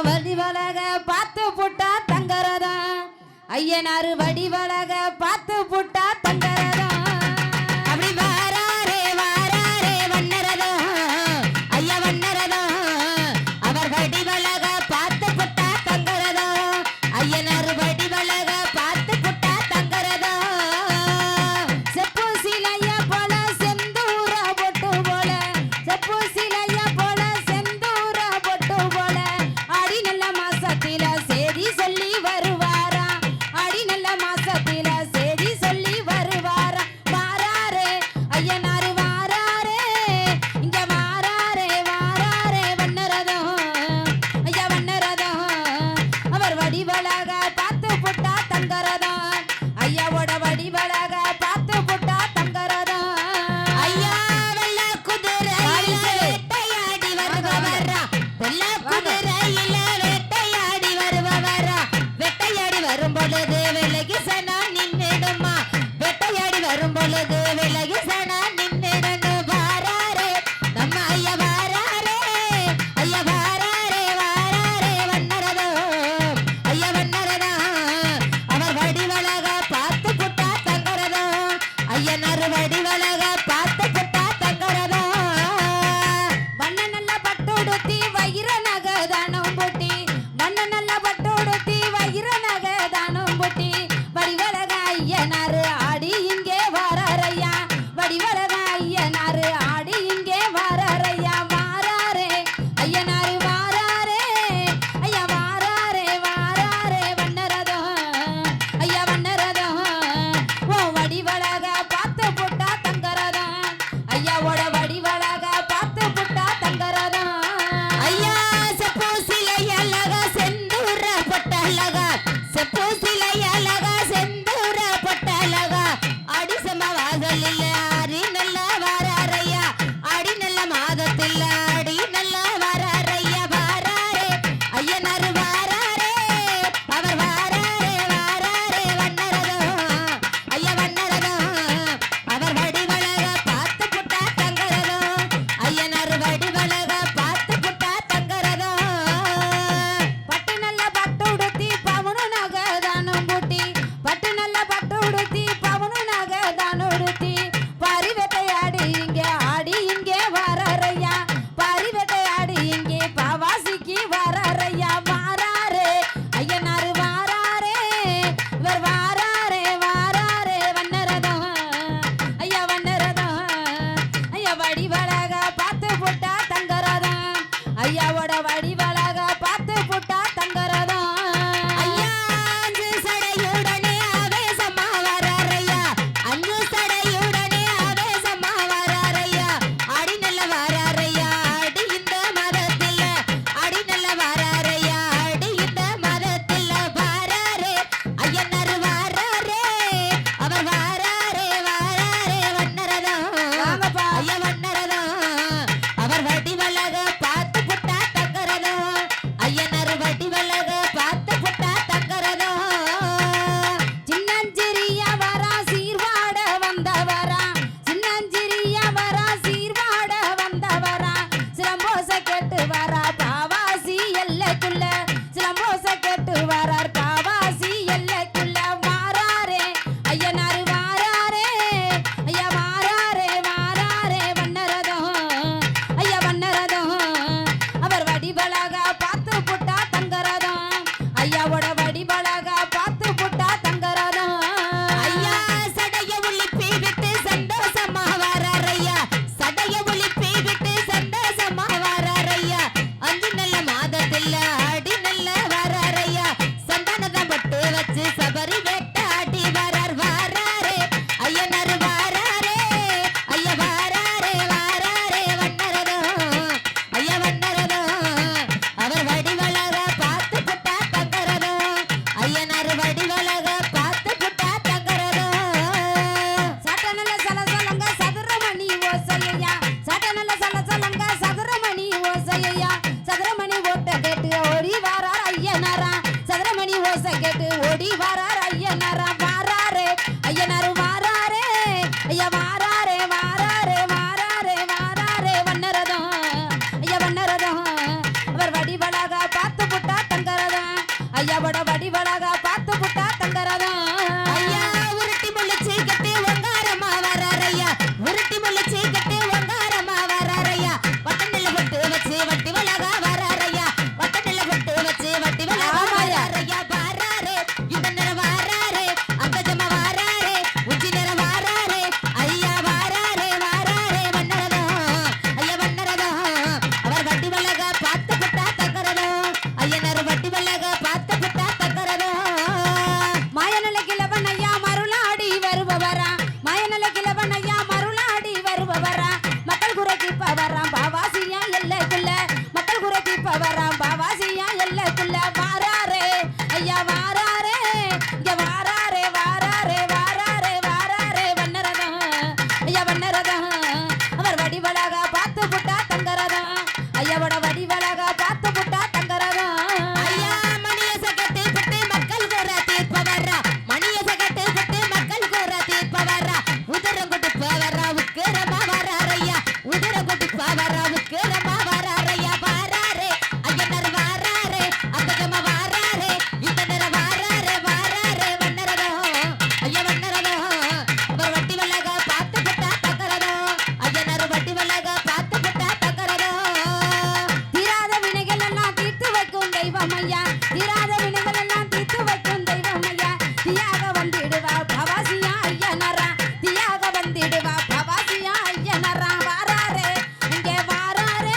வடிவழக பார்த்து புட்டா தங்கரதா ஐயனாரு வடிவழக பார்த்து புட்டா தங்கரதா அப்படி வாராரே வாராரே வண்ணரதா ஐயா வண்ணரதா அவர் வடிவழக பார்த்து புட்டா தங்கரதா ஐயனாரு வடிவழக பார்த்து புட்டா தங்கரதா செப்பு சிலைய போல செந்தூர பொட்டு போல செப்பு சிலைய போல செந்தூர பொட்டு போல அடி நல்ல மாசத்தில சேதி சொல்லி வருவாரா அடி நல்ல மாசத்தில சேதி சொல்லி வருவாரா வாராரே ஐயனாரு வாராரே இங்க வாராரே வாராரே வண்ணரதம் ஐயா வண்ணரதம் அவர் வடிவழக பார்த்து புட்டா தங்கரதம் ஐயாவோட வடிவழக பார்த்து புட்டா தங்கரதம் ஐயா வெள்ள குதிரை வச்சு வட்டி வளக வராரையா வட்டத்துல பொட்டு வச்சு வட்டி வளக வராரையா வாராரே இந்த நேரம் வாராரே அந்த ஜம வாராரே உச்சி நேரம் வாராரே ஐயா வாராரே வாராரே வண்ணரதோ ஐயா வண்ணரதோ அவர் வட்டி வளக பார்த்து புட்டா தக்கறதோ ஐயனார் வட்டி வளக பார்த்து புட்டா தக்கறதோ மாயனல கிழவனையா மருளாடி வருபவரா மாயனல கிழவனையா மருளாடி வருபவரா மக்கள் குறைக்கு பவராம் பாவாசியா எல்லைக்குள்ள மக்கள் குறைக்கு பவராம் பாவாசியா எல்லைக்குள்ள வாராரே ஐயா வாராரே இங்க வாராரே வாராரே வாராரே வாராரே வண்ணரதம் ஐயா வண்ணரதம் அவர் வடிவழக பார்த்து புட்டா தங்கரதம் ஐயாவோட வடிவழக பார்த்து புட்டா தங்கரதம் ஐயா மணியச கட்டி பட்டு மக்கள் கூற தீர்ப்பவரா மணியச கட்டி பட்டு மக்கள் கூற தீர்ப்பவரா உதரம் கொட்டு பவரா உக்கிரமா வராரையா உதரம் கொட்டு பவரா உக்கிரமா வராரையா வாராரே ஐயனார் வாராரே அந்த ஜம வாராரே இந்த நேர வாராரே வாராரே வண்ணரதோ ஐயா வண்ணரதோ அவர் வட்டி வல்லக பார்த்து புட்டா தக்கறதோ ஐயனார் வட்டி வல்லக பார்த்து புட்டா தக்கறதோ தீராத வினைகள் எல்லாம் தீர்த்து வைக்கும் தெய்வம் ஐயா தீராத வினைகள் எல்லாம் தீர்த்து வைக்கும் தெய்வம் ஐயா தீயாக வந்திடுவா பவாசியா ஐயனரா தீயாக வந்திடுவா பவாசியா ஐயனரா வாராரே இங்கே வாராரே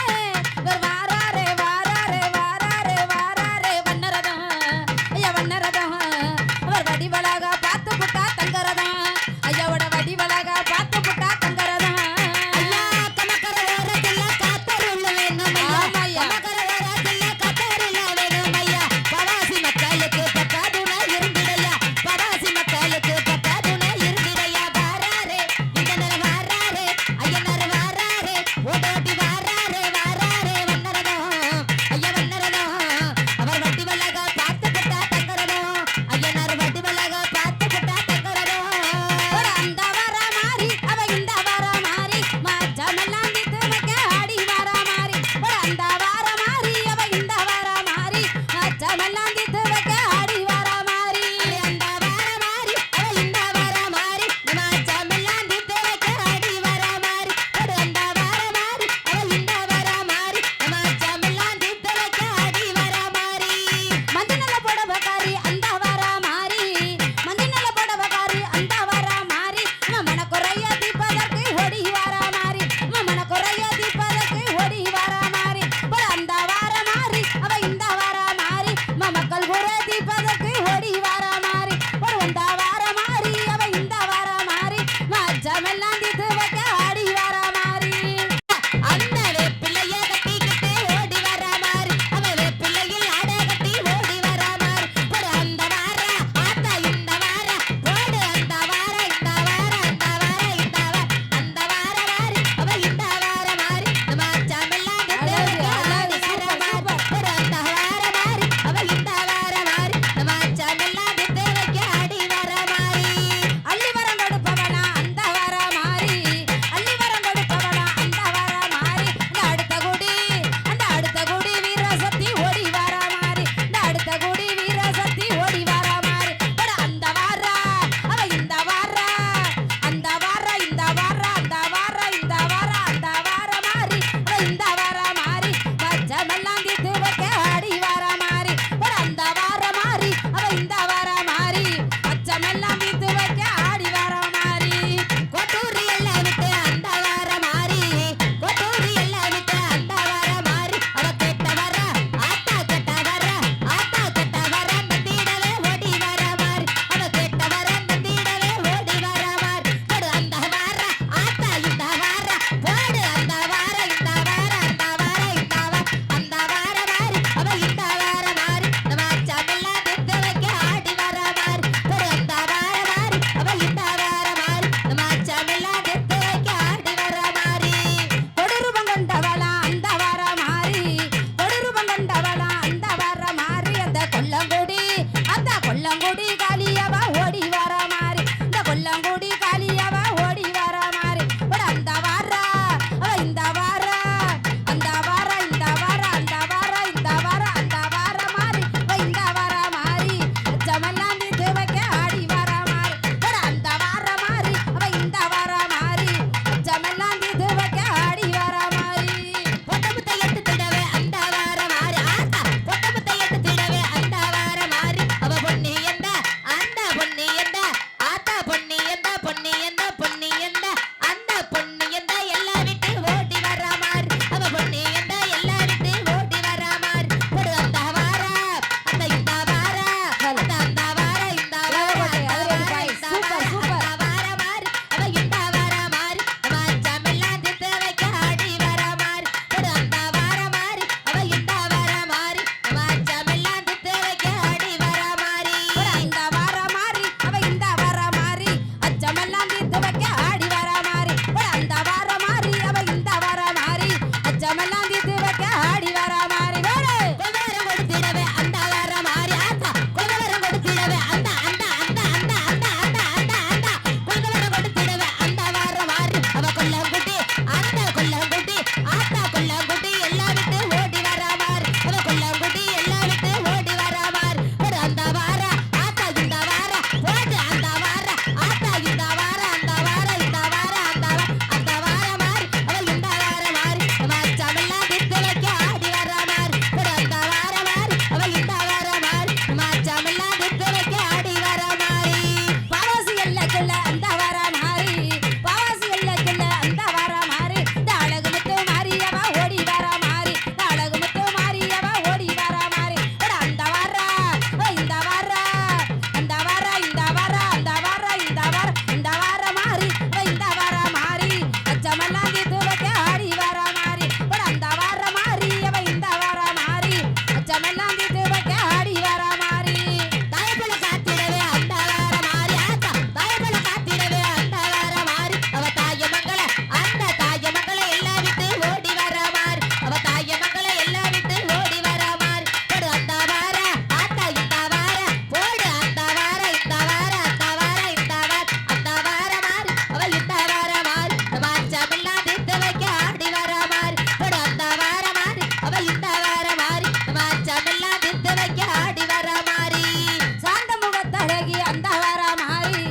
அச்சமெல்லாம் தீர்த்து வைக்க ஆடி வர மாறி வேறு கொலவரம் கொடுத்திடவே அந்த வர மாறி ஆத்தா கொலவரம் கொடுத்திடவே அந்த கொலவரம் கொடுத்திடவே அந்த வர மாறி அவ கொல்லங்குட்டி அந்த கொல்லங்குட்டி ஆத்தா கொல்லங்குட்டி எல்லாம் விட்டு ஓடி வர மாறி அவ கொல்லங்குட்டி எல்லாம் விட்டு ஓடி வர மாறி ஒரு அந்த வார ஆத்தா இந்த வார ஓடு அந்த வார ஆத்தா இந்த வார அந்த வார இந்த வார அந்த வார மாறி அவ இந்த வார மாறி மச்சமெல்லாம் திட்டு வைக்க ஆடி வர மாறி ஒரு அந்த வார மாறி அவ இந்த வார மாறி மச்சமெல்லாம் திட்டு வைக்க ஆடி வர மாறி பாவாசி எல்லைக்குள்ள அந்த வர மாறி பாவாசி எல்லைக்குள்ள அந்த வர மாறி இந்த அழகு முத்து மாரியவா ஓடி வர மாறி இந்த அழகு முத்து மாரியவா ஓடி வர மாறி அந்த வர இந்த வர அந்த வர இந்த வர அந்த வர இந்த வர இந்த வர மாறி இந்த வர மாறி அச்சமெல்லாம் தீர்த்து வைக்க ஆடி வர மாறி அந்த வர மாறி அவ இந்த வர மாறி அச்சமெல்லாம் தீர்த்து வைக்க ஆடி வர மாறி தாயப்பழ காத்திடவே அந்த வார மாறி ஆத்தா தாயப்பழ காத்திடவே அந்த வார மாறி அவ தாயமங்கள அந்த தாயமங்கள எல்லாம் விட்டு ஓடி வர மாறி அவ தாயமங்கள எல்லாம் விட்டு ஓடி வர மாறி போடு அந்த வார ஆத்தா இந்த வார போடு அந்த வார இந்த வார அந்த வார இந்த வார அந்த வார மாறி அவ இந்த வார மாறி மச்சமெல்லாம் திட்டு வைக்க ஆடி வர மாறி போடு அந்த வார மாறி அவ இந்த வார மாறி மச்சமெல்லாம் திட்டு வைக்க ஆடி வர மாறி சாந்த முகத்தழகி அந்த வர மாறி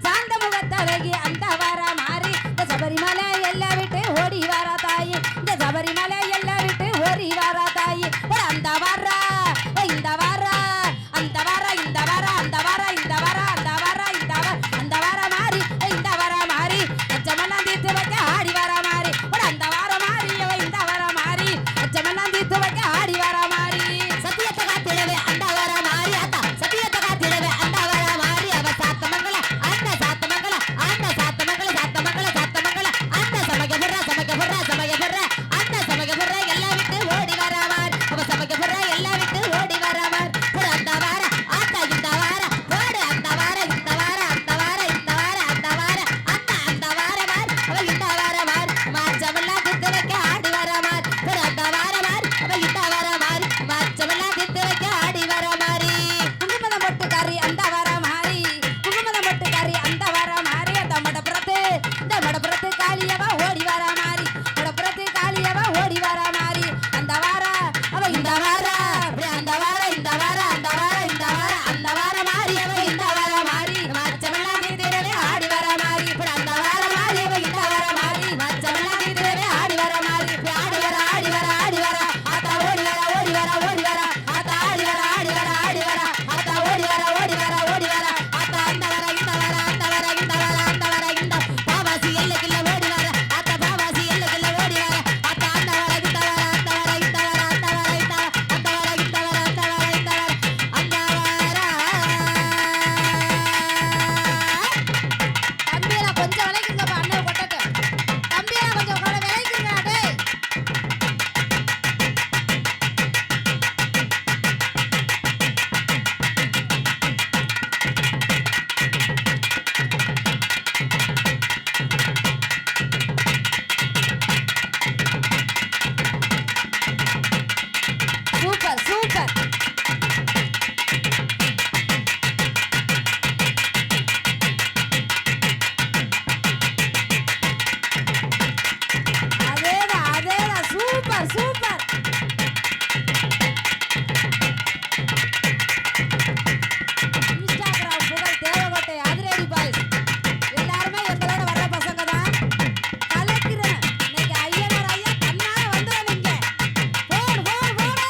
சாந்த முகத்தழகி அந்த வர மாறி இந்த சபரிமலை எல்லாம் விட்டு ஓடி வர தாயி இந்த சபரிமலை எல்லாம் விட்டு ஓடி வர தாயி அந்த வர இந்த வர அந்த வர இந்த வர அந்த வர இந்த வர அந்த வர இந்த வர அந்த வர மாறி இந்த வர மாறி அச்சமெல்லாம் தீர்த்து வைக்க ஆடி வர மாறி அந்த வர மாறி இந்த வர மாறி அச்சமெல்லாம் தீர்த்து வைக்க ஆடி வர மாறி சத்தியத்தை காத்திடவே அந்த வர மாறி ஆத்தா சத்தியத்தை காத்திடவே அந்த வர மாறி அவ சாத்தமங்கல அந்த சாத்தமங்கல அந்த சாத்தமங்கல சாத்தமங்கல சாத்தமங்கல அந்த சமக புற அந்த சமக புற எல்லாம் விட்டு ஓடி வர மாறி அவ சமக புற எல்லாம் விட்டு ஓடி வர மாறி புற அந்த வார ஆத்தா இந்த வார ஓடு அந்த வார இந்த வார அந்த வார இந்த வார அந்த வார அந்த வார மாறி அவ இந்த வார மாறி மச்சமெல்லாம் திட்டு வைக்க ஆடி வர மாறி புற அந்த வார மாறி அவ இந்த வார மாறி மச்சமெல்லாம் திட்டு வைக்க ஆடி வர மாறி குங்குமத மொட்டுக்காரி அந்த வர மாறி குங்குமத மொட்டுக்காரி அந்த வர மாறி அந்த மடப்புறத்து இந்த மடப்புறத்து காளியவா ஓடி வர மாறி மடப்புறத்து காளியவா ஓடி வர மாறி அந்த வார அவ இந்த வார அந்த வார இந்த வார அந்த வார இந்த வார அந்த வார மாறி அவ இந்த வார மாறி மச்சமெல்லாம் திட்டுவே ஆடி வர மாறி அந்த வார மாறி அவ இந்த வார மாறி மச்சமெல்லாம் திட்டுவே ஆடி வர மாறி ஆடி வர ஆடி வர ஆடி வர ஆத்தா ஓடி வர ஓடி வர ஓடி வர ஆத்தா ஆடி வர ஆடி வர ஆடி வர ஆத்தா ஓடி வர ஓடி வர ஓடி வர ஆத்தா அந்த வர இந்த வர அந்த வர இந்த வர அந்த வர இந்த பாவாசி எல்லைக்குள்ள ஓடி வர ஆத்தா பாவாசி எல்லைக்குள்ள ஓடி வர ஆத்தா அந்த வர இந்த வர அந்த வர இந்த வர அந்த வர இந்த வர அந்த வர இந்த வர அந்த வர இந்த வர அந்த வர தம்பியெல்லாம் கொஞ்சம் விளைக்குங்கப்பா அண்ணன் கொட்டத்தை தம்பியெல்லாம் கொஞ்சம் விளைக்குங்க டேய் சூப்பர் சூப்பர் அதேதான் சூப்பர் சூப்பர் இன்ஸ்டாகிராம் புகழ் தேவகோட்டை அதிரடி பாய்ஸ் எல்லாருமே எங்களோட வர்ற பசங்க தான் கலக்கிறேன் இன்னைக்கு ஐயனார் ஐயா கண்ணால வந்துடுவீங்க போடு போடு போடு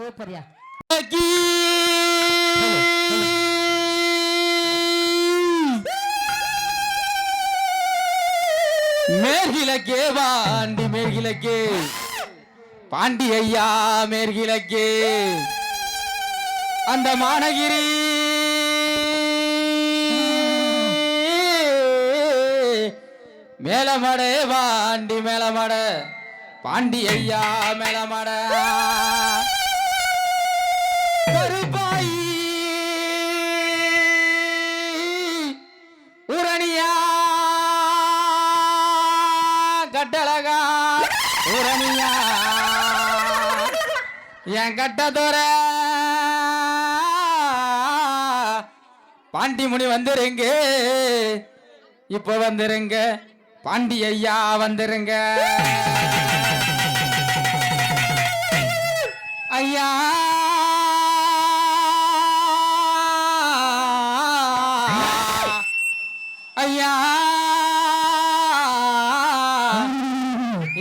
சூப்பர்யா. மேற்கிழக்கே பாண்டி மேற்கிழக்கே பாண்டி ஐயா மேற்கிழக்கே அந்த மானகிரி மேலமட பாண்டி மேலமட பாண்டி ஐயா மேலமட கருப்பாயி உரணியா கட்டழகா உரணியா என் கட்டதோர பாண்டி முனி வந்துருங்க இப்ப வந்துருங்க பாண்டி ஐயா வந்துருங்க ஐயா ஐயா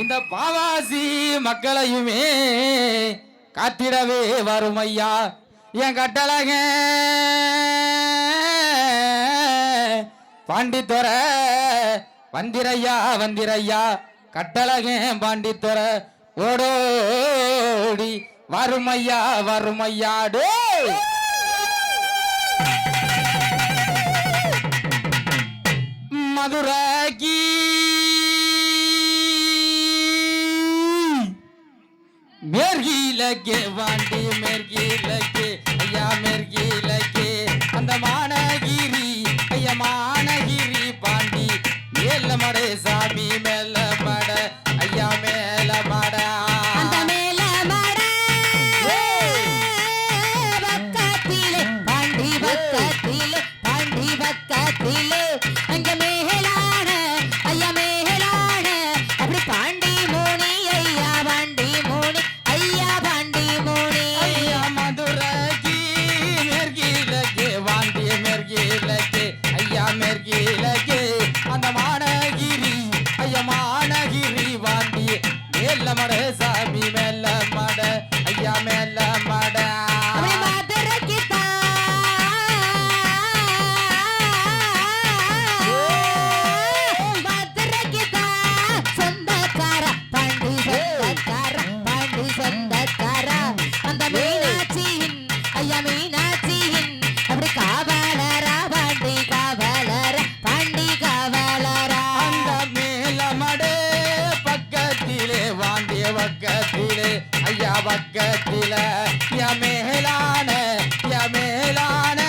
இந்த பாவாசி மக்களையுமே காத்திடவே வரும் ஐயா என் கட்டழக பாண்டித்துற வந்திரையா வந்திரையா கட்டழக பாண்டித்துற ஓடோடி வறுமையா வறுமையாடு மதுரைக்கு மேற்கிழக்கே வாண்டி மேற்கிழக்கே ஐயா மேற்கிழக்கே அந்த மானகிரி ஐயா மானகிரி பாண்டி மேலமட சாமி மேலமட ஐயா மேலமட அந்த மேலமட பக்கத்திலே பாண்டி பக்கத்திலே பாண்டி பக்கத்திலே அங்க மேலான ஐயா மேலான அப்படி பாண்டி மூணி ஐயா பாண்டி மூணி ஐயா பாண்டி மூணி ஐயா மதுரைக்கு மேற்கிழக்கே வாண்டி மேற்கிழக்கே ஐயா மேற்கிழக்கே அந்த மானகிரி ஐயா மானகிரி வாண்டி மேலமட சாமி மேலமட ஐயா மேலமட அப்படி மதுரைக்கு மதுரைக்கு சொந்தக்கார பாண்டி சொந்தக்கார பாண்டி சொந்தக்கார அந்த மீனாட்சியின் ஐயா மீனாட்சியின் அப்படி காவலரா பாண்டி காவலரா பாண்டி காவலரா அந்த மேலமடே பக்கத்திலே வாண்டிய பக்கத்திலே ஐயா பக்கத்திலே யா மேலான யா மேலான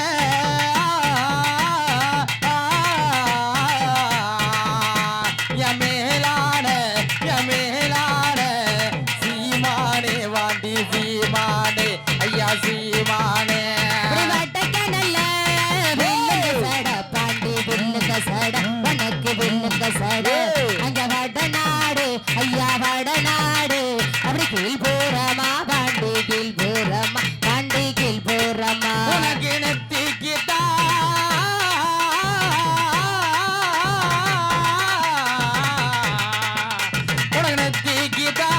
யா மேலான யா மேலான சீமானே வாண்டி சீமானே ஐயா சீமானே அப்படி வட்டக்கனல்ல வில்லுங்க சட பாண்டி வில்லுங்க சட உனக்கு வில்லுங்க சட அங்க வடநாடு ஐயா வடநாடு அப்படி கீழ் போறமா பாண்டி கீழ் போறமா பாண்டி கீழ் போறமா உனக்கு நெத்திக்கிட்டா உனக்கு நெத்திக்கிட்டா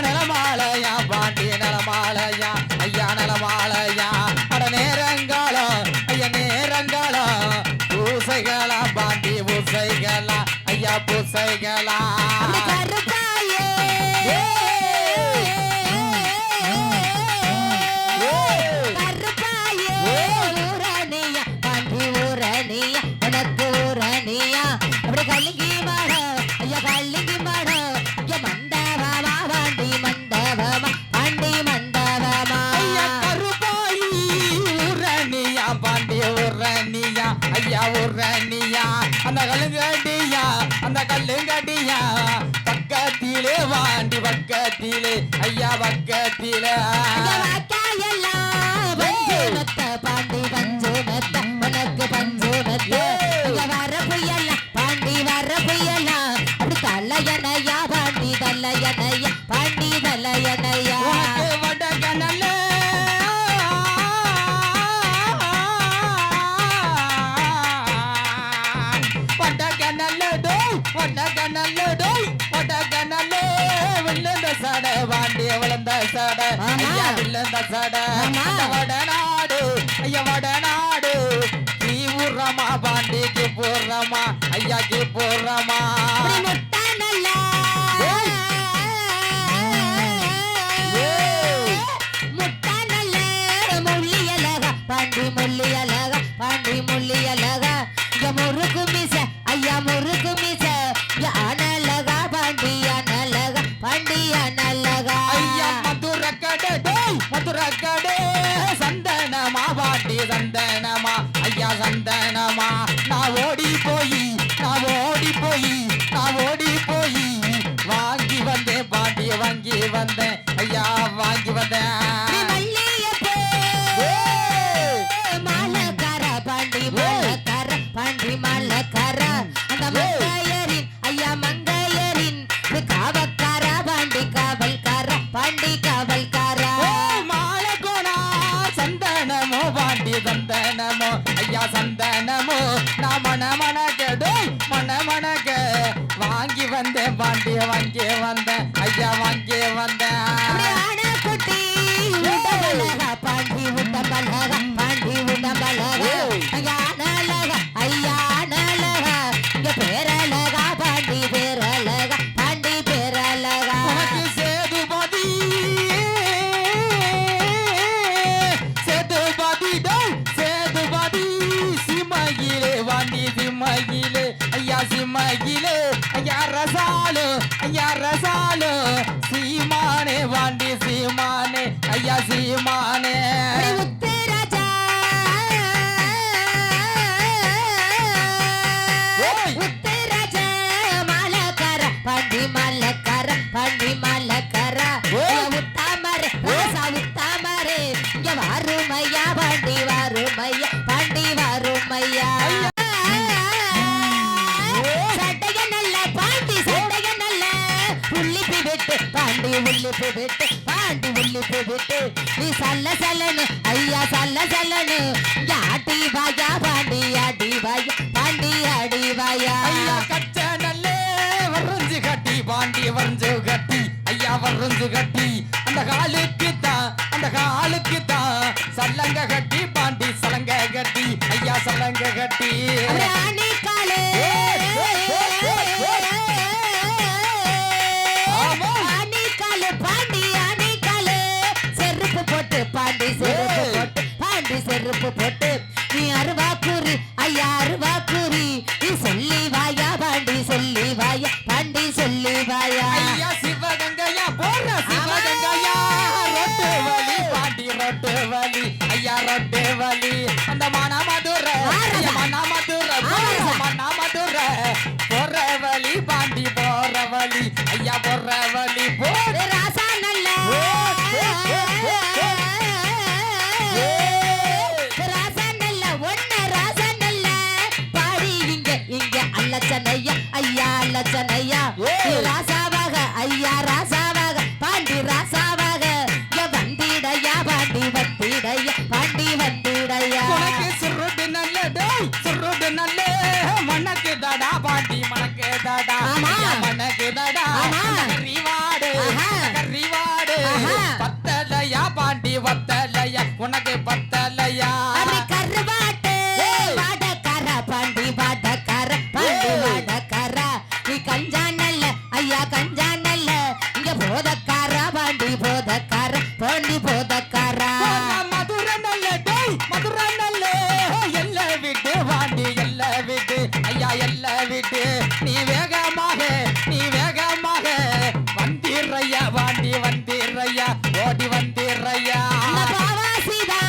நலமாலையா பாண்டி நலமாலையா ஐயா நலமாலையா அட நேரங்காலம் ஐயா நேரங்காலம் பூசைகளா பாண்டி பூசைகளா ஐயா பூசைகளா அப்படி கருப்பாயே கருப்பாயே ஊரணியா பாண்டி ஊரணியா உனக்கு ஊரணியா அப்படி கல்லிங்கி மாடம் ஐயா கல்லிங்கி மாடம் ஐயா மண்டபமா பாண்டி மண்டபமா பாண்டி மண்டபமா ஐயா கருப்பாயி உரணியா பாண்டி உரணியா ஐயா உரணியா அந்த கல்லுங்கடியா அந்த கல்லுங்கடியா பக்கத்திலே வாண்டி பக்கத்திலே ஐயா பக்கத்திலே ஐயா வாக்காயெல்லாம் பஞ்சு மெத்த பாண்டி பஞ்சு மெத்த உனக்கு பஞ்சு மெத்த ஐயா வர புயலாம் பாண்டி வர புயலாம் அப்படி தலையணையா பாண்டி தலையணையா பாண்டி தலையணையா உனக்கு வடகனல்ல வடகனல்ல டோய் வடகனல்ல டோய் வடகனல்ல வில்லுந்த சட பாண்டி விழுந்த சடை ஆமா. ஐயா விழுந்த சடை ஆமா. அந்த வடநாடு ஐயா வடநாடு கீ ஊர்றமா பாண்டிக்கு போடுறமா ஐயாக்கு போடுறமா அப்படி முட்டா நல்லா முட்டா நல்ல முள்ளி அழகா பாண்டி முள்ளி அழகா பாண்டி முள்ளி அழகா இங்க முறுக்கு மீச ஐயா முறுக்கு மீச இங்க அனலகா பாண்டி அனலகா பாண்டி அனலகா ஐயா மதுரை கடை டேய் மதுரை கடை சந்தனமா பாண்டி சந்தனமா ஐயா சந்தனமா நான் ஓடி போய் வாங்கி வந்தேன் பாண்டி வாங்கி வந்தேன் ஐயா வாங்கி வந்தேன் மல்லியப்பூ ஏய்! மாலக்கார பாண்டி மாலக்கார பாண்டி மாலக்கார அந்த மங்கையரின் ஐயா மங்கையரின் காவக்கார பாண்டி காவல்கார பாண்டி காவல்கார மாலகோனா சந்தனமோ பாண்டி சந்தனமோ ஐயா சந்தனமோ நான் மணமணக்க வாங்கி வந்தேன் பாண்டி வாங்கி வந்தேன் ஐயா வாங்கி வந்தேன் குட்டி உடம்பலகா பாண்டி உடம்பலகா பாண்டி உடம்பலகா ஐயா அனலகா ஐயா அனலகா இங்க பேரலகா பாண்டி பேரலகா பாண்டி பேரலகா உனக்கு சேதுபதி சிமகிலே வாண்டி சிமகிலே ஐயா சிமகிலே ஐயா ரசாலு சீமானே வாண்டி சீமானே ஐயா சீமானே உத்தராஜா ஓய்! உத்தராஜா மாலக்கார பாண்டி மாலக்கார பாண்டி மாலக்கார ஓய்! உத்தாமரே ராசா உத்தாமரே இங்க வாருமையா பாண்டி வாருமையா பாண்டி வாருமையா சட்டைய நல்ல பாண்டி சட்டைய நல்ல உள்ளிப்பி விட்டு பாண்டி உள்ளிப்பி விட்டு பாண்டி உள்ளிப்பி விட்டு நீ சல்ல சல்லனு ஐயா சல்ல சல்லனு ஆட்டி வாயா பாண்டி ஆடி வாயா பாண்டி ஆடி வாயா ஐயா கச்ச நல்லே வரைஞ்சு கட்டி பாண்டி வரைஞ்சு கட்டி ஐயா வரைஞ்சு கட்டி அந்த காலுக்கு தான் சல்லங்க கட்டி பாண்டி சலங்க கட்டி ஐயா சலங்க கட்டி ராணி காலே ஆமா. ராணி காலே பாண்டி ராணி காலே செருப்பு போட்டு பாண்டி செருப்பு ஏய். போட்டு பாண்டி செருப்பு போட்டு நீ அருவாக்குறி ஐயா அருவாக்குறி நீ சொல்லி வாயா பாண்டி சொல்லி வாயா பாண்டி சொல்லி வாயா ஐயா சிவகங்கையா போற சிவகங்கையா ரொட்டு வலி பாண்டி ரொட்டு வலி ஐயா ரொட்டு வலி அந்த மணமதுரை ஐயா மணமதுரை மணமதுரை போற வலி பாண்டி போற வலி ஐயா போற வலி போற ராசா நல்ல ராசா நல்ல ஒண்ணு ராசா நல்ல பாடி இங்க அல்லச்சனையா ஐயா அல்லச்சனையா ஏய். ராசாவாக ஐயா ராசாவாக பாண்டி ராசாவாக இங்க வந்திடையா பாண்டி வந்திடையா பாண்டி வந்திடையா உனக்கு சுருடு நல்ல டேய் சுருடு நல்ல மனக்கு தடா பாண்டி மனக்கு தடா ஆமா. ஐயா, மனக்கு தடா ஆமா. கறிவாடு ஆஹா. கறிவாடு ஆஹா. பத்தலையா பாண்டி பத்தலையா உனக்கு பத்தலையா அப்படி கருவாட்டு ஏய். வாடக்கார பாண்டி வாடக்கார பாண்டி ஏய். வாடக்கார நீ கஞ்சா நல்ல ஐயா கஞ்சா நல்ல இங்க போதக்கார பாண்டி போதக்கார பாண்டி போதக்கார மதுரை நல்ல டேய் மதுரை நல்ல எல்ல விட்டு பாண்டி எல்ல விட்டு ஐயா எல்ல விட்டு நீ வேகமாக வந்திரையா பாண்டி வந்திரையா ஓடி வந்திரையா பாவாசிதா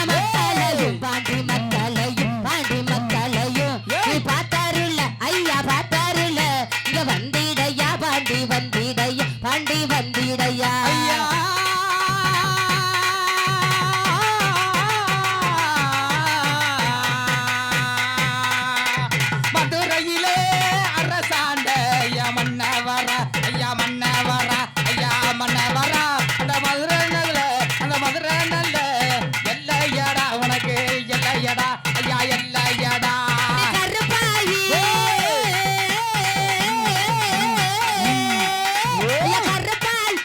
மக்களையும் பாண்டி மக்களையும் பாண்டி மக்களையும் நீ பார்த்தாருல ஐயா பார்த்தாருல இங்க வந்திடையா பாண்டி வந்திடையா பாண்டி வந்திடையா ஐயா மதுரையிலே அரசாண்ட ஐயா மன்னவர ஐயா மன்னவர ஐயா மன்னவர அந்த மதுரை நல்ல எல்லையடா உனக்கு எல்லையடா ஐயா எல்லையடா கருப்பாயி ஐயா கருப்பாய்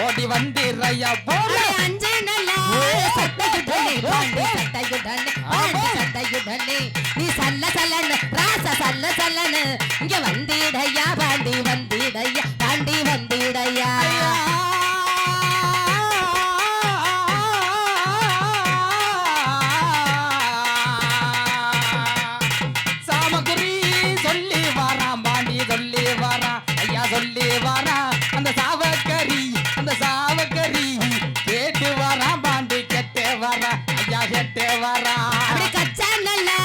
ஓடி வந்திரையா போற அஞ்சு நல்லா சட்டையுடனே பாண்டி சட்டையுடனே பாண்டி சட்டையுடனே நீ சல்ல சல்லன்னு ராச சல்ல சல்லன்னு இங்க வந்திடையா பாண்டி வந்திடையா பாண்டி வந்திடையா சாமகுரி சொல்லி வாராம் பாண்டி சொல்லி வாராம் ஐயா சொல்லி வாராம் அந்த சாவக்கரி கேட்டு வாராம் பாண்டி கெட்டு வாராம் ஐயா கெட்டு வாராம் அப்படி கச்சா நல்லா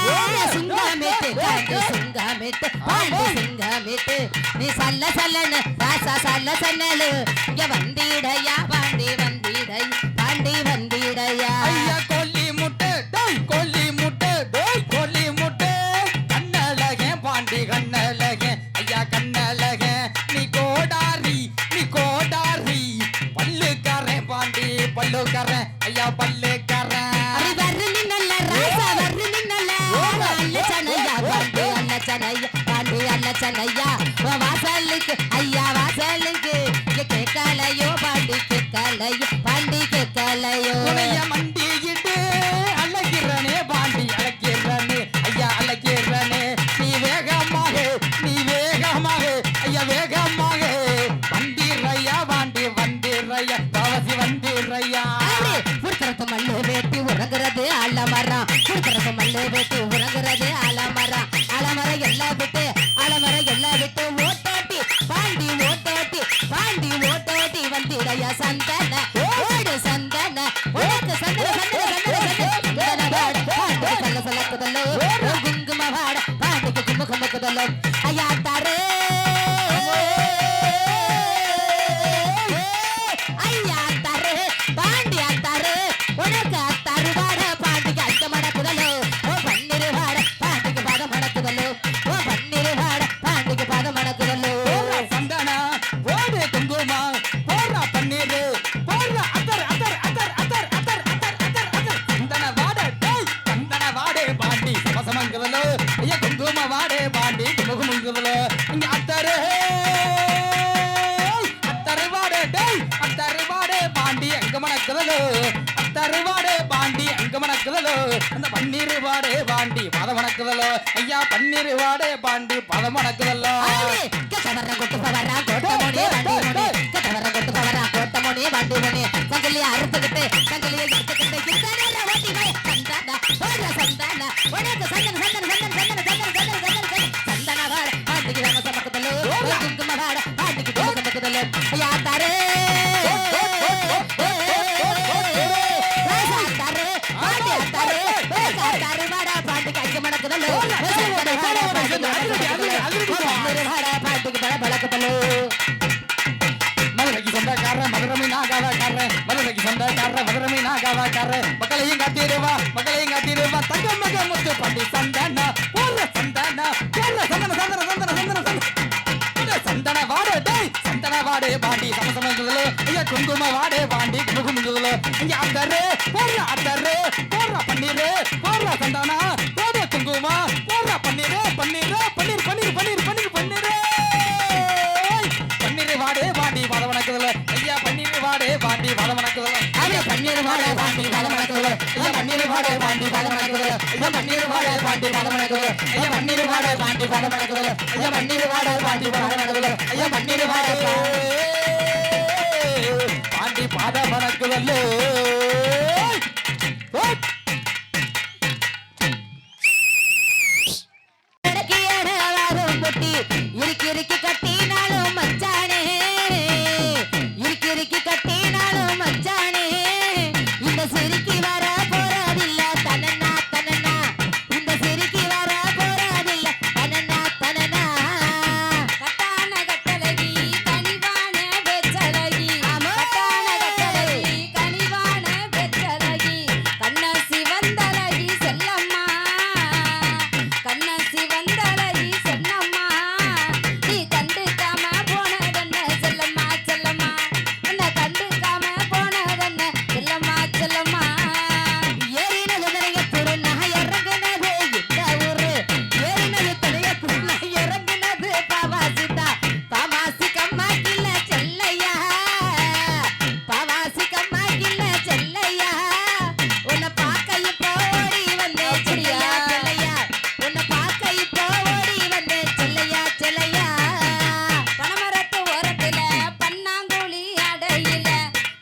சுங்கமிட்டு காண்டு சுங்கமிட்டு பாண்டி சுங்கமிட்டு நீ சல்ல சல்லன்னு ராசா சல்ல சன்னலு இங்க வந்திடையா பாண்டி வந்திடை பாண்டி வந்திடையா ஐயா கொல்லி முட்டை டேய் கொல்லி முட்டை டேய் கொல்லி முட்டை கண்ணழகே பாண்டி கண்ணழகே ஐயா கண்ணழகே நீ கோடாரி பல்லுக்காரன் பாண்டி பல்லுக்காரன் ஐயா பல்லுக்காரன் அப்படி வர்று நின்னல்ல ராசா வர்று நின்னல்ல அல்ல சனையா பாண்டி அல்ல சனையா பாண்டி அல்ல சனையா வாசலுக்கு ஐயா வாசலுக்கு இங்க கேட்கலையோ பாண்டி கேட்கலையோ பாண்டி கேட்கலையோ உனைய மண்டியிட்டு அழகிறனே பாண்டி அழகிறனே ஐயா அழகிறனே நீ வேகமாக ஐயா வேகமாக வந்திரையா பாண்டி வந்திரையா பவசி வந்திரையா புடுத்தரத்து மல்லு வேட்டி உறங்குறது ஆலமரம் புடுத்தரத்து மல்லு வேட்டி உறங்குறது ஆலமரம் ஆலமரம் எல்லாம் விட்டு ஓட்டோட்டி பாண்டி ஓட்டோட்டி வந்திடையா சந்தன ஓடு சந்தன உனக்கு சந்தன வாட பாண்டிக்கு சலக்குதல்லோ குங்கும வாட பாண்டிக்கு குமுகமுக்குதல்லோ ஐயா தாரே ஐயா தாரே பாண்டி அத்தாரு உனக்கு அத்தாரு வாட பாண்டிக்கு அஞ்ச மடக்குதல்லோ ஓ பன்னீர் வாட பாண்டிக்கு பாதம் மடக்குதல்லோ ஓ பன்னீர் வாட பாண்டிக்கு பாதம் மடக்குதல்லோ சந்தனா ஓடு குங்குமா போடுறா பன்னீர் போடுறா அத்தர் சந்தன வாடே பாண்டி சமசமங்குதலோ ஐயா குங்கும வாடே பாண்டி குமுகமுங்குதலோ இங்க அத்தரு வாடே பாண்டி அங்க மணக்குதலோ அந்த பன்னீர் வாடே பாண்டி பத மணக்குதலோ ஐயா பன்னீர் வாடே பாண்டி பத மணக்குதலோ கட்டவர கொட்டு பவரா கோட்டமோனே வண்டி மோனே கட்டவர கொட்டு பவரா கோட்டமோனே வண்டி மோனே சங்கிலிய அறுத்துக்கிட்டு சங்கிலிய எடுத்துக்கிட்டு கிட்டனல ஓட்டி வை சந்தன போற சந்தன உனக்கு சந்தன வாட பாண்டிக்கு நம்ம சமக்குதலோ குங்கும வாட பாண்டிக்கு சமக்குதலோ ஐயா தாரே பாண்டிக்கு அஞ்சு மடக்குதல்லோ பாண்டிக்கு பல பழக்குதல்லோ மதுரைக்கு சொந்தக்காரன் மதுரமை நாகாவாக்காரன் மக்களையும் காத்திடுவா தங்க மக முத்து பாண்டி சந்தன போடுற சந்தன வாடே டேய் சந்தன வாடே பாண்டி சமசமங்குதலோ ஐயா குங்கும வாடே பாண்டி குமுகுமுங்குதலோ இங்க அத்தரு போடுற பன்னீர் போடுற சந்தனா போடுற குங்குமா போடுற பன்னீர் வாடே பாண்டி பதவனக்குதலோ ஐயா பன்னீர் வாடே பாண்டி பதவனக்குதலோ ஐயா பன்னீர் வாடே பாண்டி பதவனக்குதலோ ஐயா பன்னீர் வாடே பாண்டி பதவனக்குதலோ ஐயா பன்னீர் வாடே பாண்டி பதவனக்குதலோ ஐயா பன்னீர் வாடே பாண்டி பதவனக்குதலோ ஐயா பன்னீர் வாடே பாண்டி பதவனக்குதலோ ஐயா பன்னீர் வாடே பாண்டி பதவனக்குதலோ இறுக்கி கட்டினாலும் மச்சானே இறுக்கி கட்டினாலும் மச்சானே இந்த சிறுக்கி வர போறதில்ல தனனா இந்த சிறுக்கி வர போறதில்ல தனனா கட்டான கட்டழகி கனிவான வெச்சழகி கட்டான கட்டழகி கனிவான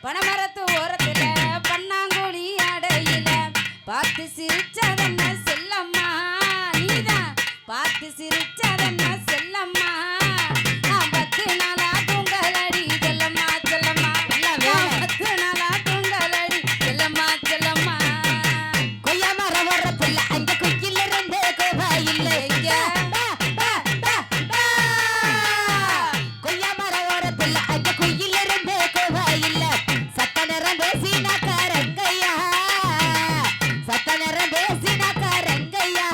பனமரத்து ஓரத்துல பண்ணாங்குழி அடையில பார்த்து சிரிச்சதென்ன செல்லம்மா நீதான் பார்த்து சிரிச்சதென்ன செல்லம்மா நான் 10 நாளா தூங்கலடி செல்லம்மா செல்லம்மா நான் 10 நாளா தூங்கலடி செல்லம்மா செல்லம்மா கொய்யா மரம் ஓரத்துல அங்க குச்சில இருந்து கோவாயில்ல எங்க கொய்யா மரம் ஓரத்துல அங்க குயில இருந்து கோவாயில்ல சத்த நேரம் பேசினாக்கா ரங்கையா சத்த நேரம் பேசினாக்கா ரங்கையா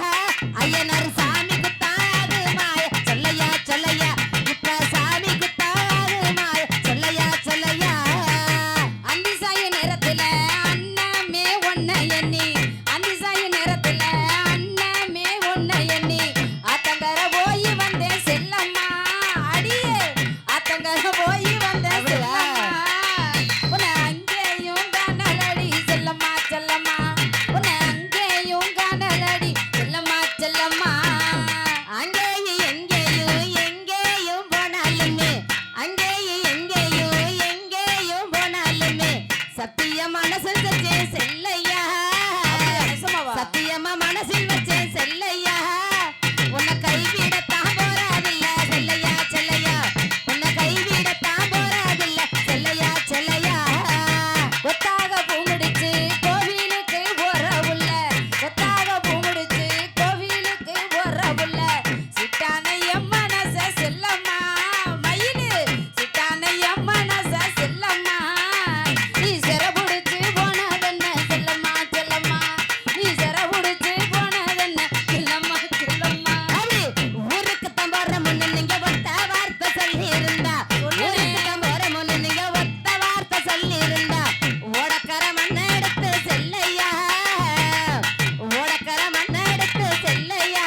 ஐயனார் சாமி குத்தாது மாய சொல்லையா சொல்லையா இப்ப சாமி குத்தாது மாய சொல்லையா சொல்லையா அந்திசாய நேரத்துல அண்ணமே ஒன்ன எண்ணி அந்திசாய நேரத்துல அண்ணமே ஒன்ன எண்ணி ஆத்தங்கர போய் வந்தேன் செல்லம்மா அடியே ஆத்தங்கர போய் வந்தேன் செல்லம்மா உன்னை அங்கேயும் காணலடி செல்லம்மா செல்லம்மா உன்னை அங்கேயும் காணலடி செல்லம்மா செல்லம்மா அங்கேயும் எங்கேயும் போனாலுமே அங்கேயும் எங்கேயும் போனாலுமே சத்தியமா மனசில் வச்சே செல்லையா நெசமாவா? சத்தியமா மனசில் வச்சே செல்லையா உன்னை கைவிடத்தான் போறாதில்ல செல்லையா செல்லையா உன்னை கைவிடத்தான் போறாதில்ல செல்லையா செல்லையா ஒத்தாக பூ முடிச்சு கோவிலுக்கு போறவுள்ள ஒத்தாக பூ முடிச்சு கோவிலுக்கு போறவுள்ள சிட்டான எம் மனச செல்லம்மா மயிலு சிட்டான எம் மனச செல்லம்மா நீ சிற புடிச்சு போனதென்ன செல்லம்மா செல்லம்மா நீ சிற புடிச்சு போனதென்ன செல்லம்மா செல்லம்மா அடி ஊருக்கு தம்பர முன்ன நீங்க ஒத்த வார்த்தை சொல்லி இருந்தா ஊருக்கு தம்பர முன்ன நீங்க ஒத்த வார்த்தை சொல்லி இருந்தா ஓடக்கர மண்ண எடுத்து செல்லையா ஓடக்கர மண்ண எடுத்து செல்லையா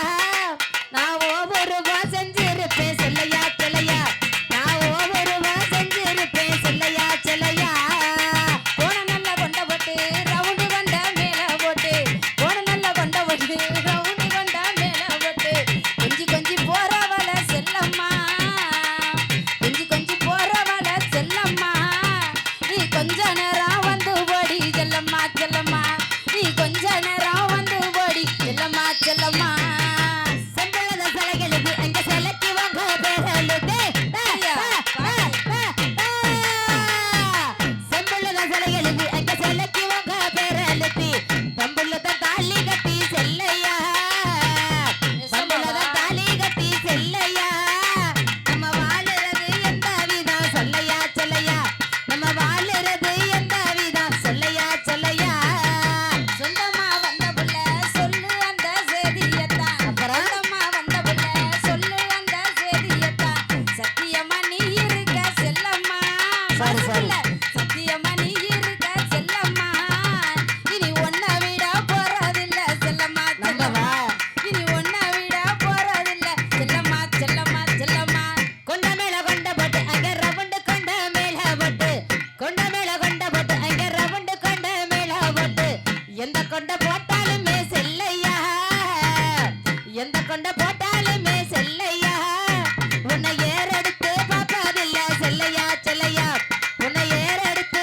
நான் ஒவ்வொரு வா செஞ்சிருப்பேன் செல்லையா செல்லையா நான் ஒவ்வொரு வா செஞ்சிருப்பேன் செல்லையா செல்லையா போன நல்ல கொண்ட போட்டு ரவுண்டு கொண்ட மேல போட்டு போன நல்ல கொண்ட போட்டு ரவுண்டு கொண்ட மேல போட்டு கொஞ்சி கொஞ்சி போறவள செல்லம்மா கொஞ்சி கொஞ்சி போறவள செல்லம்மா நீ கொஞ்ச நேரம் வந்து ஓடி செல்லம்மா செல்லம்மா நீ கொஞ்ச நேரம் வந்து ஓடி செல்லம்மா செல்லம்மா செம்பளத சலகெழுது அங்க செலக்கி வாங்க பேரழுது செம்பளத சலகெழுது அங்க செலக்கி வாங்க பேரழுது தம்புள்ளத தாலி கட்டி செல்லையா தம்புள்ளத தாலி கட்டி செல்லையா நம்ம வாழுறது எந்த விதம் சொல்லையா சொல்லையா நம்ம வாழுறது எந்த விதம் சொல்லையா சொல்லையா சொந்தமா வந்த புள்ள சொல்லு அந்த சேதியத்தான் அப்புறம்? சொந்தமா வந்த புள்ள சொல்லு அந்த சேதியத்தான் சத்தியமா நீ இருக்க செல்லம்மா சரி, சரி. மனசுக்குள்ள சத்தியமா நீ இருக்க செல்லம்மா இனி ஒன்ன விட போறதில்ல செல்லம்மா செல்லம்மா இனி ஒன்ன விட போறதில்ல செல்லம்மா செல்லம்மா செல்லம்மா கொண்ட மேல கொண்ட போட்டு அங்க ரவுண்டு கொண்ட மேல போட்டு கொண்ட மேல கொண்ட போட்டு அங்க ரவுண்டு கொண்ட மேல போட்டு எந்த கொண்ட போட்டாலுமே செல்லையா எந்த கொண்ட போட்டாலுமே செல்லையா உன்னை ஏறெடுத்து பார்ப்பதில்ல செல்லையா செல்லையா உன்னை ஏறெடுத்து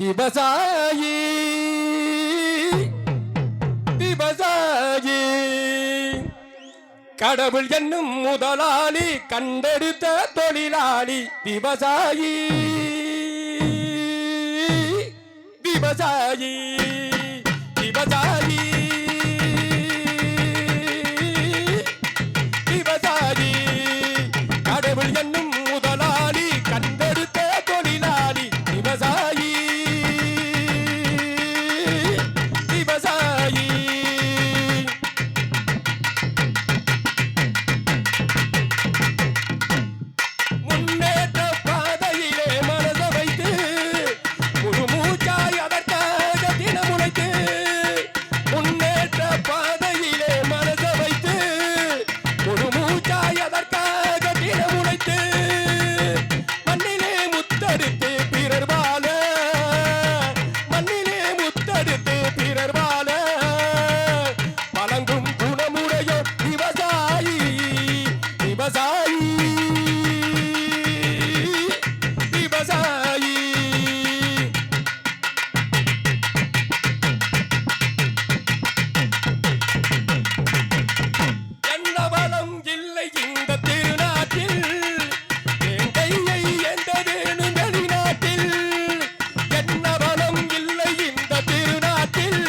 விவசாயி விவசாயி கடவுள் என்னும் முதலாளி கண்டெடுத்த தொழிலாளி விவசாயி விவசாயி விவசாயி விவசாயி கடவுள் என்னும் முதலாளி கண்டெடுத்த தொழிலாளி விவசாயி விவசாயி முன்னேற்ற பாதையிலே மனத வைத்து முழு மூச்சாய் அதற்காக தினமுனைத்து முன்னேற்ற பாதையிலே மனத வைத்து முழு மூச்சாய் அதற்காக தினமுனைத்து மண்ணிலே முத்தெடுத்து பிறர் வாழ மண்ணிலே முத்தெடுத்து பிறர் வாழ வழங்கும் குணமுடையோ விவசாயி விவசாயி விவசாயி என்ன வளம் இல்லை இந்த திருநாட்டில் என் கையை எந்ததேனும் வெளிநாட்டில் என்ன வளம் இல்லை இந்த திருநாட்டில்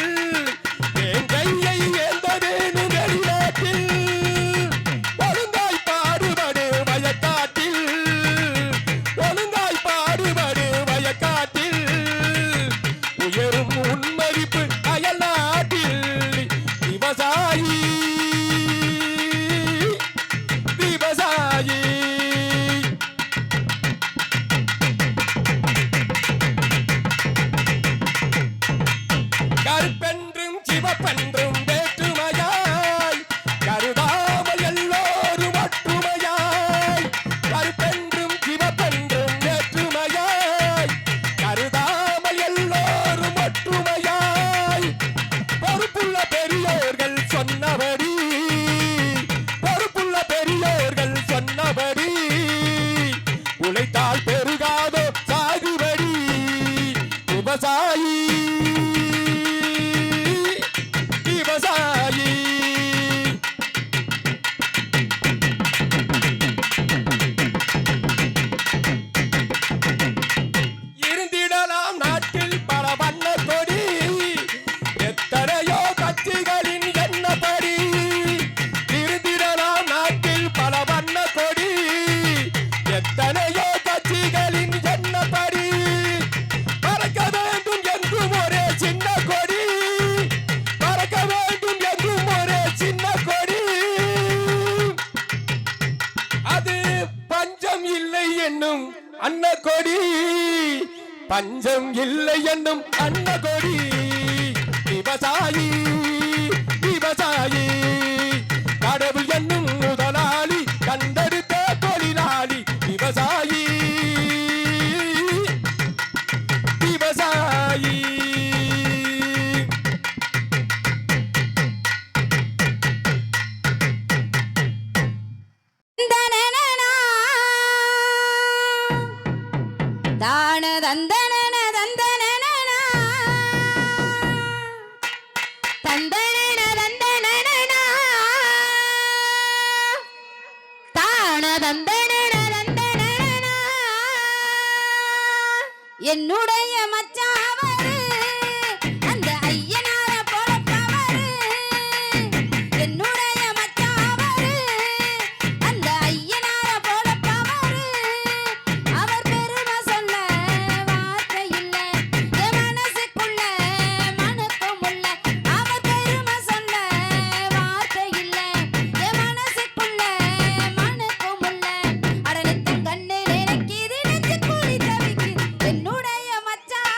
என் கையை எந்ததேனும் வெளிநாட்டில் ஒழுங்காய் பாடுபடு வயக்காட்டில் ஒழுங்காய் பாடுபடு வயக்காட்டில் உயரும் உன்மதிப்பு அயல்நாட்டில் விவசாயி விவசாயி கருப்பென்றும் சிவப்பென்றும் வேற்றுமையாய் கருதாமல் எல்லோரும் ஒற்றுமையாய் கருப்பென்றும் சிவப்பென்றும் வேற்றுமையாய் கருதாமல் எல்லோரும் ஒற்றுமையாய் பொறுப்புள்ள பெரியோர்கள் சொன்னபடி பொறுப்புள்ள பெரியோர்கள் சொன்னபடி உழைத்தால் பெருகாதோ சாகுபடி விவசாயி விவசாயி இருந்திடலாம் நாட்டில் பல வண்ண கொடி எத்தனையோ கட்சிகளின் எண்ணப்படி இருந்திடலாம் நாட்டில் பல வண்ண கொடி எத்தனையோ கட்சிகளின் எண்ணப்படி பறக்க வேண்டும் எங்கும் ஒரே சின்ன கொடி பறக்க வேண்டும் எங்கும் ஒரே சின்ன கொடி அது பஞ்சம் இல்லை என்னும் அன்னக்கொடி பஞ்சம் இல்லை என்னும் அன்னக்கொடி விவசாயி விவசாயி கடவுள் என்னும் முதலாளி கண்டெடுத்த தொழிலாளி விவசாயி விவசாயி தந்தனனா தான தந்தனன தந்தனனா தந்தனன தந்தனனா தான தந்தனன தந்தனனா என்னுடைய மச்சான் அவரு அந்த ஐயனார பொழப்பவரு என்னுடைய மச்சான் அவரு அந்த ஐயனார பொழப்பவரு அவர் பெருமை சொல்ல வார்த்தை இல்ல என் மனசுக்குள்ள மனக்கும் உள்ள அவர் பெருமை சொல்ல வார்த்தை இல்ல என் மனசுக்குள்ள மனக்கும் உள்ள அடனித்தம் கண்ணு நினைக்கிது நெஞ்சு குழி தவிக்குது என்னுடைய மச்சான்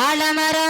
ஆலமரம்